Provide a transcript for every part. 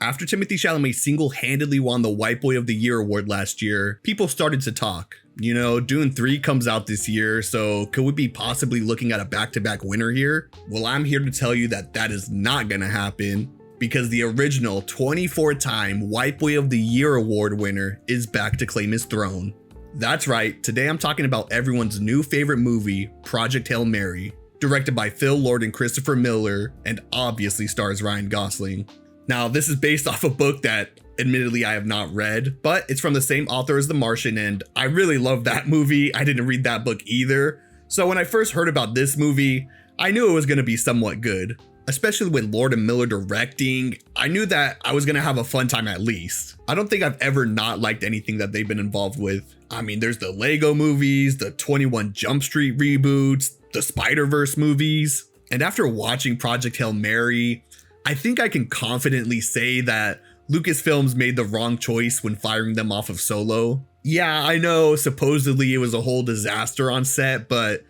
After Timothée Chalamet single-handedly won the White Boy of the Year award last year, people started to talk. You know, Dune 3 comes out this year, so could we be possibly looking at a back-to-back winner here? Well, I'm here to tell you that that is not gonna happen, because the original 24-time White Boy of the Year award winner is back to claim his throne. That's right, today I'm talking about everyone's new favorite movie, Project Hail Mary, directed by Phil Lord and Christopher Miller, and obviously stars Ryan Gosling. Now, this is based off a book that admittedly I have not read, but it's from the same author as The Martian, and I really love that movie. I didn't read that book either. So when I first heard about this movie, I knew it was going to be somewhat good. Especially with Lord and Miller directing, I knew that I was going to have a fun time at least. I don't think I've ever not liked anything that they've been involved with. I mean, there's the Lego movies, the 21 Jump Street reboots, the Spider-Verse movies. And after watching Project Hail Mary, I think I can confidently say that Lucasfilms made the wrong choice when firing them off of Solo. Yeah, I know supposedly it was a whole disaster on set, but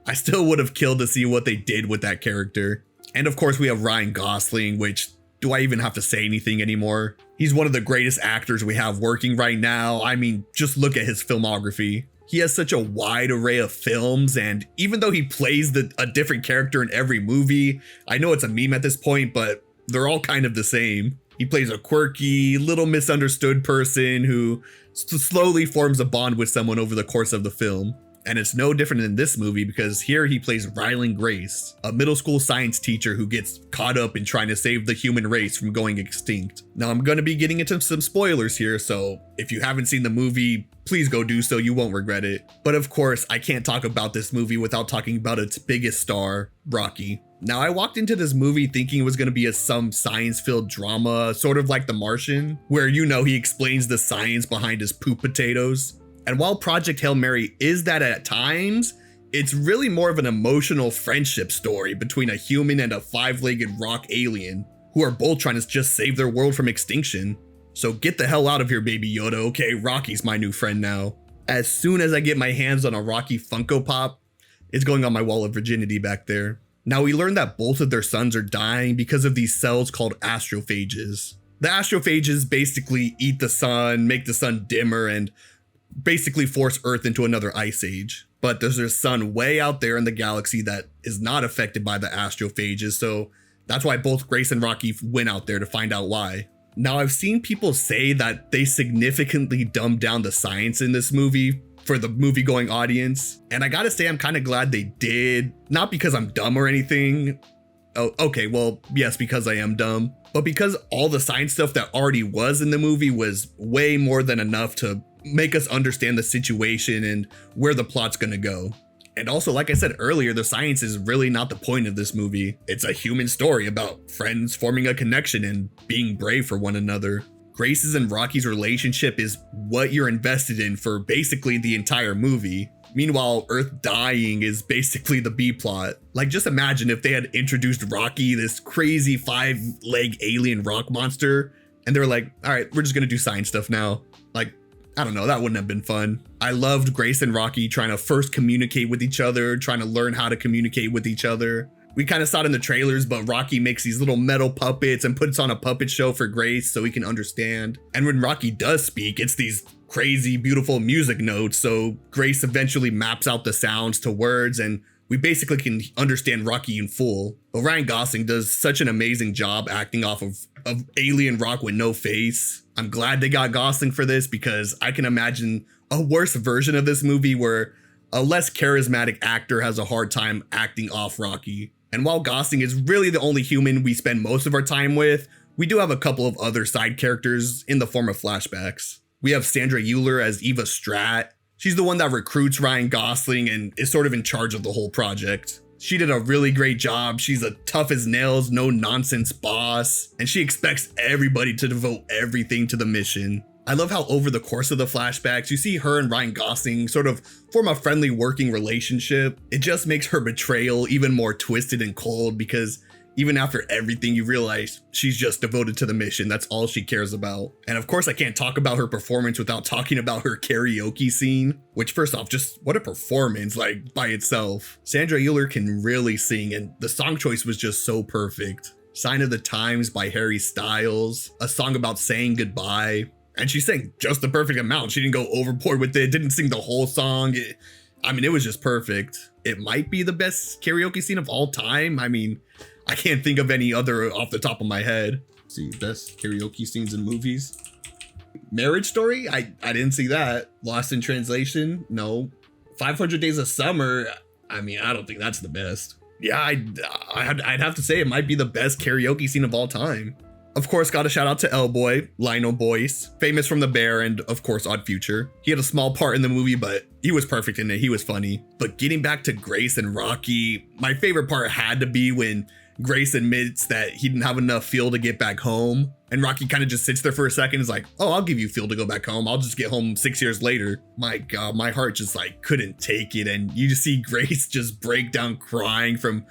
I still would have killed to see what they did with that character. And of course we have Ryan Gosling, which, do I even have to say anything anymore? He's one of the greatest actors we have working right now. I mean, just look at his filmography. He has such a wide array of films, and even though he plays a different character in every movie, I know it's a meme at this point, but they're all kind of the same. He plays a quirky, little misunderstood person who slowly forms a bond with someone over the course of the film. And it's no different in this movie, because here he plays Ryland Grace, a middle school science teacher who gets caught up in trying to save the human race from going extinct. Now, I'm going to be getting into some spoilers here, so if you haven't seen the movie, please go do so, you won't regret it. But of course, I can't talk about this movie without talking about its biggest star, Rocky. Now, I walked into this movie thinking it was going to be some science-filled drama, sort of like The Martian, where, you know, he explains the science behind his poop potatoes. And while Project Hail Mary is that at times, it's really more of an emotional friendship story between a human and a five-legged rock alien who are both trying to just save their world from extinction. So get the hell out of here, Baby Yoda. Okay, Rocky's my new friend now. As soon as I get my hands on a Rocky Funko Pop, it's going on my wall of virginity back there. Now, we learned that both of their sons are dying because of these cells called astrophages. The astrophages basically eat the sun, make the sun dimmer, and basically force Earth into another ice age. But there's a sun way out there in the galaxy that is not affected by the astrophages, so that's why both Grace and Rocky went out there to find out why. Now, I've seen people say that they significantly dumbed down the science in this movie for the movie-going audience, and I gotta say I'm kind of glad they did. Not because I'm dumb or anything. Oh, okay, well, yes, because I am dumb, but because all the science stuff that already was in the movie was way more than enough to make us understand the situation and where the plot's gonna go. And also, like I said earlier, the science is really not the point of this movie. It's a human story about friends forming a connection and being brave for one another. Grace's and Rocky's relationship is what you're invested in for basically the entire movie. Meanwhile, Earth dying is basically the B plot. Like, just imagine if they had introduced Rocky, this crazy 5-leg alien rock monster, and they were like, all right, we're just gonna do science stuff now. Like, I don't know, that wouldn't have been fun. I loved Grace and Rocky trying to first communicate with each other, trying to learn how to communicate with each other. We kind of saw it in the trailers, but Rocky makes these little metal puppets and puts on a puppet show for Grace so he can understand. And when Rocky does speak, it's these crazy, beautiful music notes, so Grace eventually maps out the sounds to words, and we basically can understand Rocky in full. But Ryan Gosling does such an amazing job acting off of alien rock with no face. I'm glad they got Gosling for this, because I can imagine a worse version of this movie where a less charismatic actor has a hard time acting off Rocky. And while Gosling is really the only human we spend most of our time with, we do have a couple of other side characters in the form of flashbacks. We have Sandra Euler as Eva Stratt. She's the one that recruits Ryan Gosling and is sort of in charge of the whole project. She did a really great job. She's a tough as nails, no nonsense boss, and she expects everybody to devote everything to the mission. I love how over the course of the flashbacks, you see her and Ryan Gosling sort of form a friendly working relationship. It just makes her betrayal even more twisted and cold, because even after everything, you realize she's just devoted to the mission. That's all she cares about. And of course, I can't talk about her performance without talking about her karaoke scene, which, first off, just what a performance, like, by itself. Sandra Euler can really sing, and the song choice was just so perfect. Sign of the Times by Harry Styles, a song about saying goodbye. And she sang just the perfect amount. She didn't go overboard with it, didn't sing the whole song. It was just perfect. It might be the best karaoke scene of all time. I can't think of any other off the top of my head. Let's see, best karaoke scenes in movies. Marriage Story? I didn't see that. Lost in Translation? No. 500 Days of Summer? I don't think that's the best. Yeah, I'd have to say it might be the best karaoke scene of all time. Of course, got a shout out to L-Boy, Lionel Boyce, famous from The Bear and of course Odd Future. He had a small part in the movie, but he was perfect in it. He was funny. But getting back to Grace and Rocky, my favorite part had to be when Grace admits that he didn't have enough fuel to get back home. And Rocky kind of just sits there for a second and is like, oh, I'll give you fuel to go back home. I'll just get home 6 years later. My God, my heart just couldn't take it. And you just see Grace just break down crying from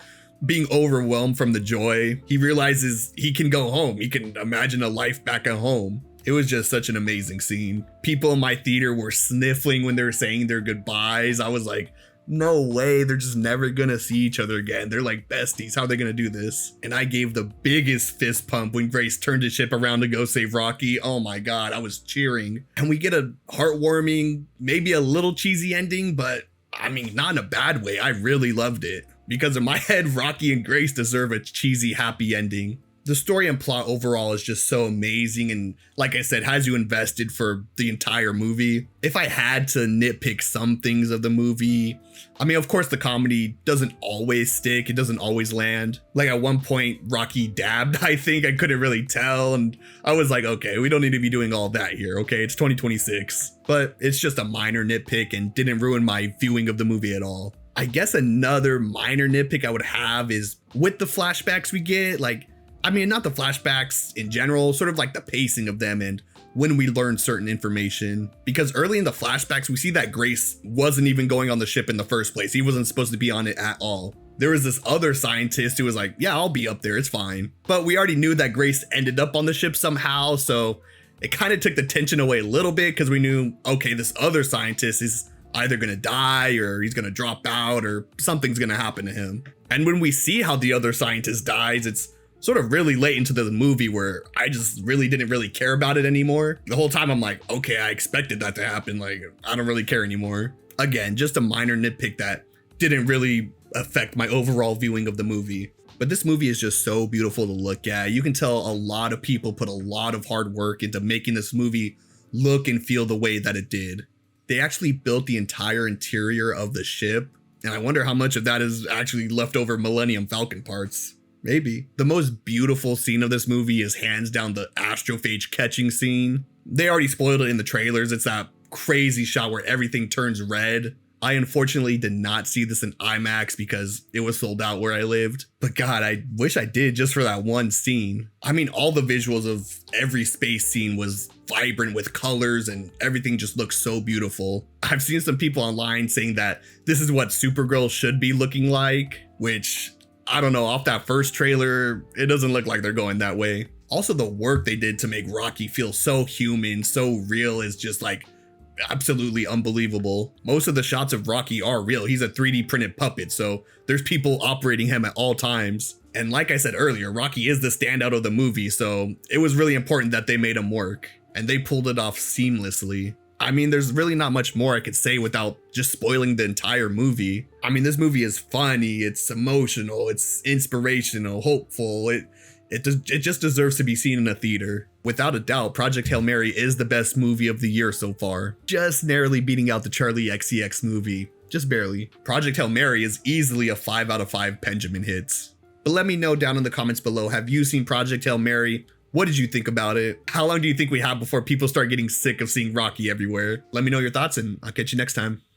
being overwhelmed from the joy. He realizes he can go home. He can imagine a life back at home. It was just such an amazing scene. People in my theater were sniffling when they were saying their goodbyes. I was like, no way, they're just never gonna see each other again. They're like besties. How are they gonna do this? And I gave the biggest fist pump when Grace turned his ship around to go save Rocky. Oh my God, I was cheering. And we get a heartwarming, maybe a little cheesy ending, but not in a bad way. I really loved it. Because in my head, Rocky and Grace deserve a cheesy, happy ending. The story and plot overall is just so amazing, and like I said, has you invested for the entire movie. If I had to nitpick some things of the movie, of course the comedy doesn't always stick, it doesn't always land. Like at one point, Rocky dabbed, I think. I couldn't really tell, and I was like, okay, we don't need to be doing all that here, okay? It's 2026. But it's just a minor nitpick and didn't ruin my viewing of the movie at all. I guess another minor nitpick I would have is with the flashbacks we get, not the flashbacks in general, sort of like the pacing of them and when we learn certain information. Because early in the flashbacks, we see that Grace wasn't even going on the ship in the first place. He wasn't supposed to be on it at all. There was this other scientist who was like, yeah, I'll be up there, it's fine. But we already knew that Grace ended up on the ship somehow, so it kind of took the tension away a little bit because we knew, okay, this other scientist is either gonna die or he's gonna drop out or something's gonna happen to him. And when we see how the other scientist dies, it's sort of really late into the movie where I just didn't really care about it anymore. The whole time I'm like, okay, I expected that to happen. I don't really care anymore. Again, just a minor nitpick that didn't really affect my overall viewing of the movie. But this movie is just so beautiful to look at. You can tell a lot of people put a lot of hard work into making this movie look and feel the way that it did. They actually built the entire interior of the ship, and I wonder how much of that is actually leftover Millennium Falcon parts. Maybe. The most beautiful scene of this movie is hands down the astrophage catching scene. They already spoiled it in the trailers. It's that crazy shot where everything turns red. I unfortunately did not see this in IMAX because it was sold out where I lived. But God, I wish I did just for that one scene. All the visuals of every space scene was vibrant with colors and everything just looks so beautiful. I've seen some people online saying that this is what Supergirl should be looking like, which I don't know, off that first trailer, it doesn't look like they're going that way. Also, the work they did to make Rocky feel so human, so real is just absolutely unbelievable. Most of the shots of Rocky are real. He's a 3D printed puppet, so there's people operating him at all times. And like I said earlier, Rocky is the standout of the movie, so it was really important that they made him work, and they pulled it off seamlessly. There's really not much more I could say without just spoiling the entire movie. This movie is funny, it's emotional, it's inspirational, hopeful. It just deserves to be seen in a theater. Without a doubt, Project Hail Mary is the best movie of the year so far. Just narrowly beating out the Charlie XCX movie. Just barely. Project Hail Mary is easily a 5 out of 5 Benjamin hits. But let me know down in the comments below, have you seen Project Hail Mary? What did you think about it? How long do you think we have before people start getting sick of seeing Rocky everywhere? Let me know your thoughts and I'll catch you next time.